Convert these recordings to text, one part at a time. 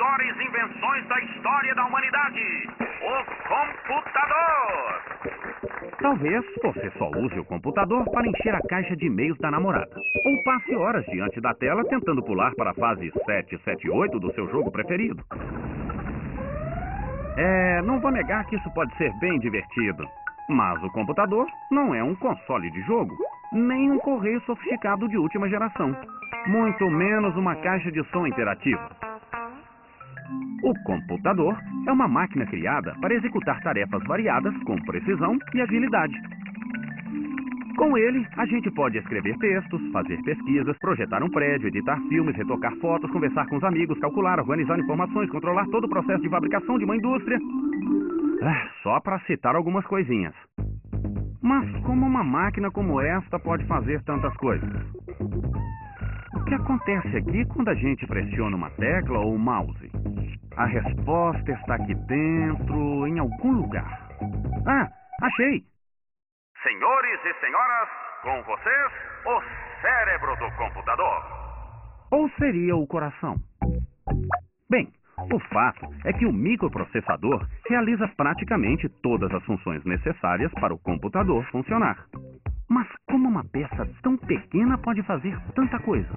maiores invenções da história da humanidade, o computador. Talvez você só use o computador para encher a caixa de e-mails da namorada. Ou passe horas diante da tela tentando pular para a fase 778 do seu jogo preferido. Não vou negar que isso pode ser bem divertido. Mas o computador não é um console de jogo, nem um correio sofisticado de última geração. Muito menos uma caixa de som interativa. O computador é uma máquina criada para executar tarefas variadas com precisão e agilidade. Com ele, a gente pode escrever textos, fazer pesquisas, projetar um prédio, editar filmes, retocar fotos, conversar com os amigos, calcular, organizar informações, controlar todo o processo de fabricação de uma indústria. Só para citar algumas coisinhas. Mas como uma máquina como esta pode fazer tantas coisas? O que acontece aqui quando a gente pressiona uma tecla ou um mouse? A resposta está aqui dentro, em algum lugar. Achei! Senhores e senhoras, com vocês, o cérebro do computador. Ou seria o coração? Bem, o fato é que o microprocessador realiza praticamente todas as funções necessárias para o computador funcionar. Mas como uma peça tão pequena pode fazer tanta coisa?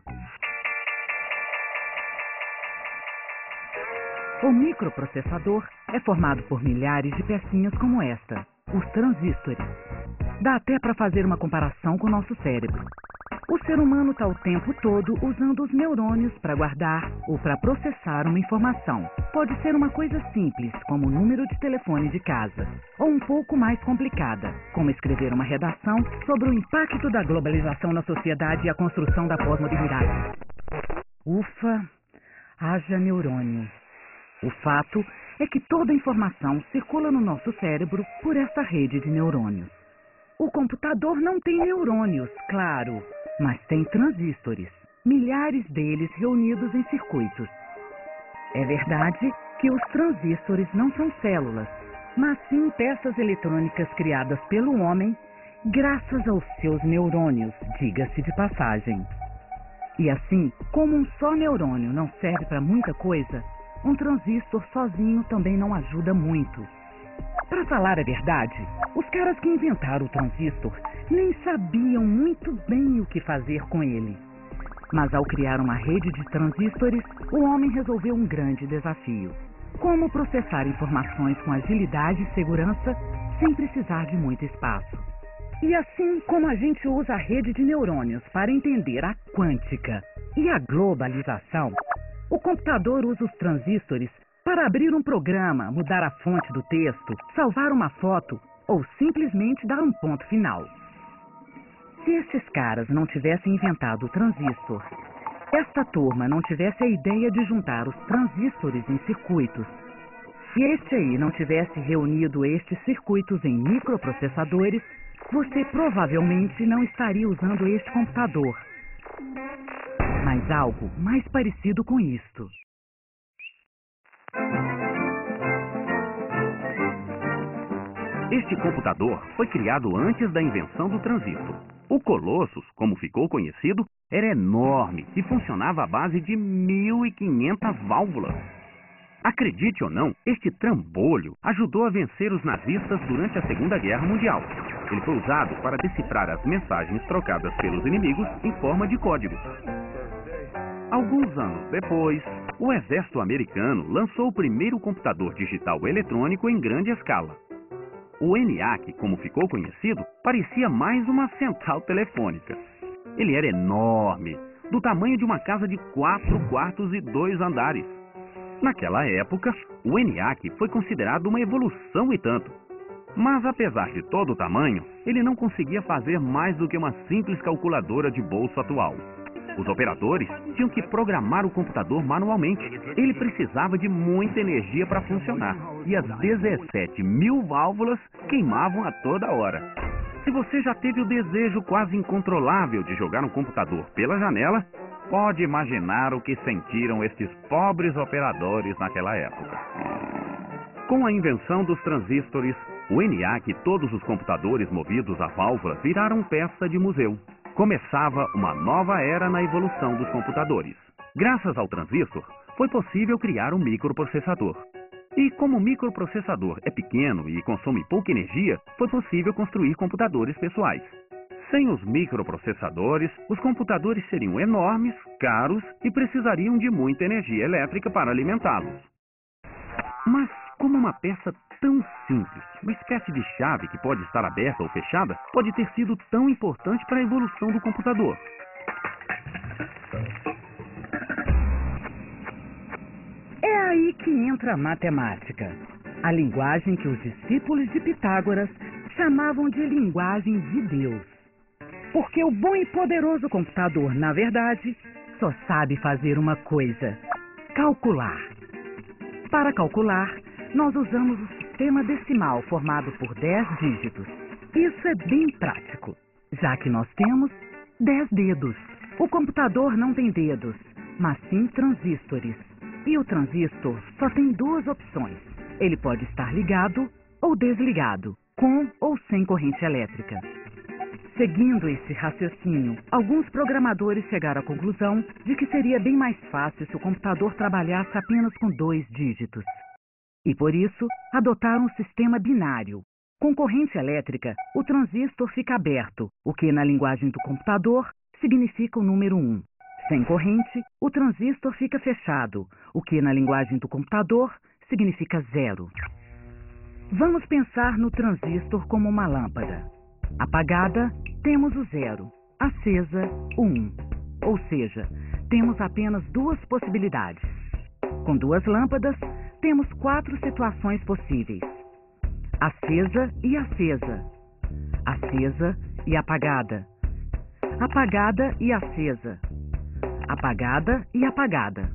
O microprocessador é formado por milhares de pecinhas como esta, os transistores. Dá até para fazer uma comparação com o nosso cérebro. O ser humano está o tempo todo usando os neurônios para guardar ou para processar uma informação. Pode ser uma coisa simples, como o número de telefone de casa, ou um pouco mais complicada, como escrever uma redação sobre o impacto da globalização na sociedade e a construção da pós-modernidade. Ufa, haja neurônio. O fato é que toda a informação circula no nosso cérebro por essa rede de neurônios. O computador não tem neurônios, claro, mas tem transistores, milhares deles reunidos em circuitos. É verdade que os transistores não são células, mas sim peças eletrônicas criadas pelo homem graças aos seus neurônios, diga-se de passagem. E assim, como um só neurônio não serve para muita coisa, um transistor sozinho também não ajuda muito. Para falar a verdade, os caras que inventaram o transistor nem sabiam muito bem o que fazer com ele. Mas ao criar uma rede de transistores, o homem resolveu um grande desafio. Como processar informações com agilidade e segurança sem precisar de muito espaço. E assim como a gente usa a rede de neurônios para entender a quântica e a globalização, o computador usa os transistores para abrir um programa, mudar a fonte do texto, salvar uma foto ou simplesmente dar um ponto final. Se esses caras não tivessem inventado o transistor, esta turma não tivesse a ideia de juntar os transistores em circuitos, e este aí não tivesse reunido estes circuitos em microprocessadores, você provavelmente não estaria usando este computador. Mas algo mais parecido com isto. Este computador foi criado antes da invenção do transistor. O Colossus, como ficou conhecido, era enorme e funcionava à base de 1.500 válvulas. Acredite ou não, este trambolho ajudou a vencer os nazistas durante a Segunda Guerra Mundial. Ele foi usado para decifrar as mensagens trocadas pelos inimigos em forma de códigos. Alguns anos depois, o exército americano lançou o primeiro computador digital eletrônico em grande escala. O ENIAC, como ficou conhecido, parecia mais uma central telefônica. Ele era enorme, do tamanho de uma casa de 4 quartos e 2 andares. Naquela época, o ENIAC foi considerado uma evolução e tanto. Mas apesar de todo o tamanho, ele não conseguia fazer mais do que uma simples calculadora de bolso atual. Os operadores tinham que programar o computador manualmente. Ele precisava de muita energia para funcionar. E as 17.000 válvulas queimavam a toda hora. Se você já teve o desejo quase incontrolável de jogar um computador pela janela, pode imaginar o que sentiram estes pobres operadores naquela época. Com a invenção dos transistores, o ENIAC e todos os computadores movidos a válvulas viraram peça de museu. Começava uma nova era na evolução dos computadores. Graças ao transistor, foi possível criar um microprocessador. E como o microprocessador é pequeno e consome pouca energia, foi possível construir computadores pessoais. Sem os microprocessadores, os computadores seriam enormes, caros e precisariam de muita energia elétrica para alimentá-los. Mas como uma peça tão simples, uma espécie de chave que pode estar aberta ou fechada, pode ter sido tão importante para a evolução do computador? É aí que entra a matemática, a linguagem que os discípulos de Pitágoras chamavam de linguagem de Deus. Porque o bom e poderoso computador, na verdade, só sabe fazer uma coisa: calcular. Para calcular, nós usamos o sistema decimal formado por 10 dígitos. Isso é bem prático, já que nós temos 10 dedos. O computador não tem dedos, mas sim transistores. E o transistor só tem duas opções. Ele pode estar ligado ou desligado, com ou sem corrente elétrica. Seguindo esse raciocínio, alguns programadores chegaram à conclusão de que seria bem mais fácil se o computador trabalhasse apenas com 2 dígitos. E por isso, adotaram um sistema binário. Com corrente elétrica, o transistor fica aberto, o que na linguagem do computador significa o número 1. Sem corrente, o transistor fica fechado, o que na linguagem do computador significa 0. Vamos pensar no transistor como uma lâmpada. Apagada, temos o 0. Acesa, o 1. Ou seja, temos apenas duas possibilidades. Com duas lâmpadas, temos 4 situações possíveis: acesa e acesa, acesa e apagada, apagada e acesa, apagada e apagada.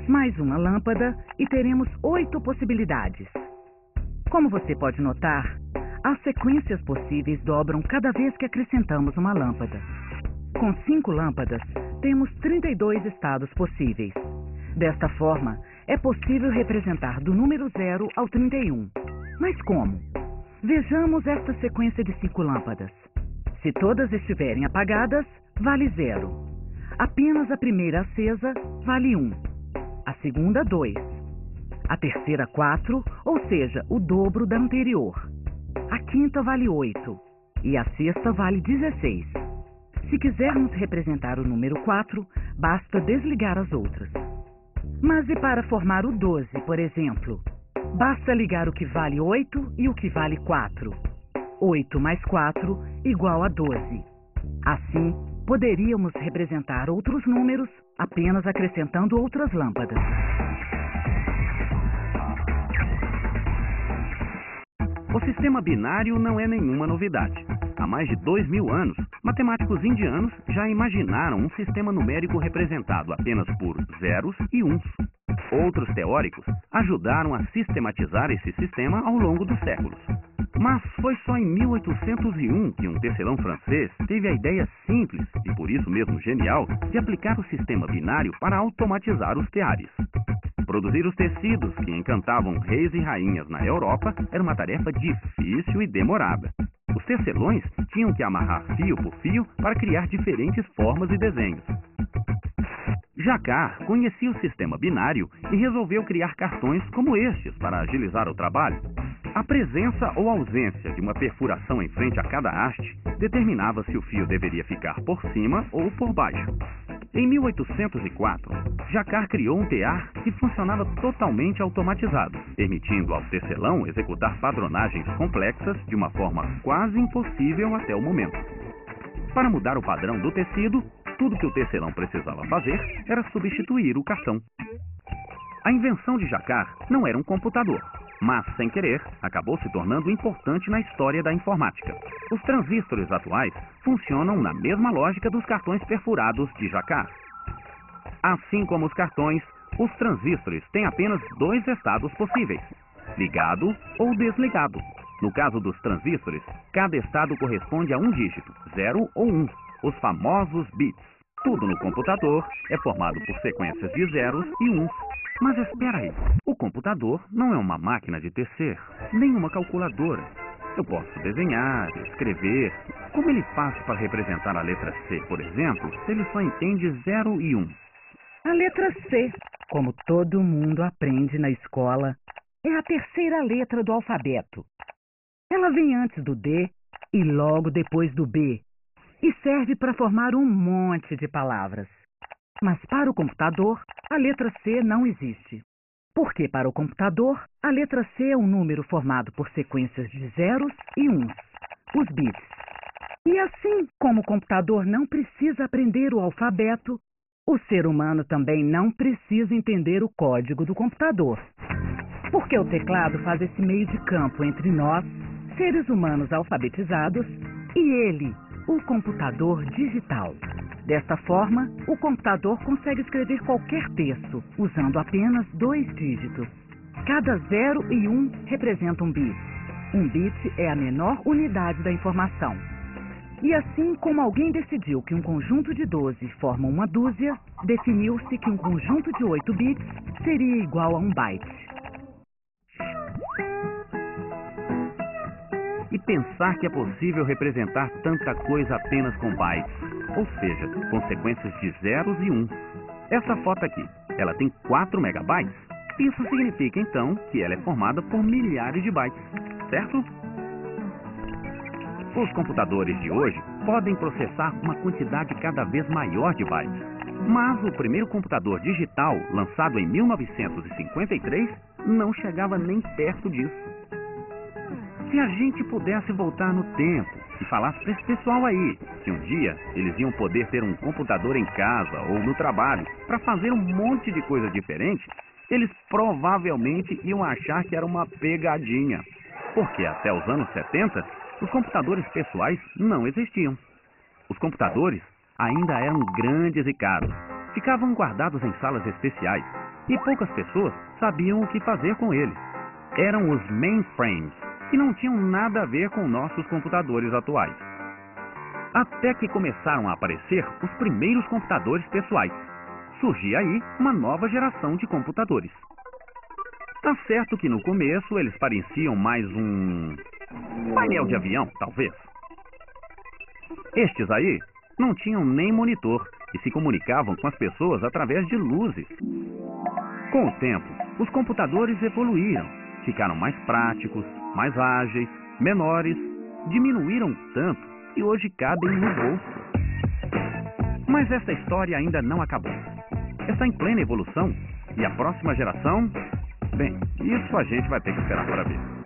Mais uma lâmpada e teremos 8 possibilidades. Como você pode notar, as sequências possíveis dobram cada vez que acrescentamos uma lâmpada. Com 5 lâmpadas, temos 32 estados possíveis. Desta forma, é possível representar do número 0 ao 31. Mas como? Vejamos esta sequência de 5 lâmpadas. Se todas estiverem apagadas, vale 0. Apenas a primeira acesa vale 1. A segunda, 2. A terceira, 4, ou seja, o dobro da anterior. A quinta vale 8 e a sexta vale 16. Se quisermos representar o número 4, basta desligar as outras. Mas e para formar o 12, por exemplo? Basta ligar o que vale 8 e o que vale 4. 8 mais 4 igual a 12. Assim, poderíamos representar outros números apenas acrescentando outras lâmpadas. O sistema binário não é nenhuma novidade. Há mais de 2.000 anos, matemáticos indianos já imaginaram um sistema numérico representado apenas por zeros e uns. Outros teóricos ajudaram a sistematizar esse sistema ao longo dos séculos. Mas foi só em 1801 que um tecelão francês teve a ideia simples, e por isso mesmo genial, de aplicar o sistema binário para automatizar os teares. Produzir os tecidos que encantavam reis e rainhas na Europa era uma tarefa difícil e demorada. Os tecelões tinham que amarrar fio por fio para criar diferentes formas e desenhos. Jacquard conhecia o sistema binário e resolveu criar cartões como estes para agilizar o trabalho. A presença ou ausência de uma perfuração em frente a cada haste determinava se o fio deveria ficar por cima ou por baixo. Em 1804, Jacquard criou um tear que funcionava totalmente automatizado, permitindo ao tecelão executar padronagens complexas de uma forma quase impossível até o momento. Para mudar o padrão do tecido, tudo que o tecelão precisava fazer era substituir o cartão. A invenção de Jacquard não era um computador, mas, sem querer, acabou se tornando importante na história da informática. Os transistores atuais funcionam na mesma lógica dos cartões perfurados de Jacquard. Assim como os cartões, os transistores têm apenas 2 estados possíveis: ligado ou desligado. No caso dos transistores, cada estado corresponde a um dígito, 0 ou 1, os famosos bits. Tudo no computador é formado por sequências de zeros e uns. Mas espera aí, o computador não é uma máquina de tecer, nem uma calculadora. Eu posso desenhar, escrever. Como ele faz para representar a letra C, por exemplo, se ele só entende 0 e 1? A letra C Como todo mundo aprende na escola, é a terceira letra do alfabeto. Ela vem antes do D e logo depois do B, e serve para formar um monte de palavras. Mas para o computador, a letra C não existe. Porque para o computador, a letra C é um número formado por sequências de zeros e uns, os bits. E assim como o computador não precisa aprender o alfabeto, o ser humano também não precisa entender o código do computador. Porque o teclado faz esse meio de campo entre nós, seres humanos alfabetizados, e ele, o computador digital. Desta forma, o computador consegue escrever qualquer texto, usando apenas 2 dígitos. Cada 0 e 1 representa um bit. Um bit é a menor unidade da informação. E assim como alguém decidiu que um conjunto de 12 forma uma dúzia, definiu-se que um conjunto de 8 bits seria igual a um byte. E pensar que é possível representar tanta coisa apenas com bytes, ou seja, com sequências de zeros e uns. Essa foto aqui, ela tem 4 megabytes. Isso significa, então, que ela é formada por milhares de bytes, certo? Os computadores de hoje podem processar uma quantidade cada vez maior de bytes. Mas o primeiro computador digital, lançado em 1953, não chegava nem perto disso. Se a gente pudesse voltar no tempo e falasse para esse pessoal aí que um dia eles iam poder ter um computador em casa ou no trabalho para fazer um monte de coisa diferente, eles provavelmente iam achar que era uma pegadinha. Porque até os anos 70, os computadores pessoais não existiam. Os computadores ainda eram grandes e caros, ficavam guardados em salas especiais e poucas pessoas sabiam o que fazer com eles. Eram os mainframes, que não tinham nada a ver com nossos computadores atuais. Até que começaram a aparecer os primeiros computadores pessoais. Surgia aí uma nova geração de computadores. Tá certo que no começo eles pareciam mais um painel de avião, talvez. Estes aí não tinham nem monitor e se comunicavam com as pessoas através de luzes. Com o tempo, os computadores evoluíram, ficaram mais práticos, mais ágeis, menores, diminuíram tanto que hoje cabem no bolso. Mas essa história ainda não acabou. Está em plena evolução e a próxima geração, bem, isso a gente vai ter que esperar para ver.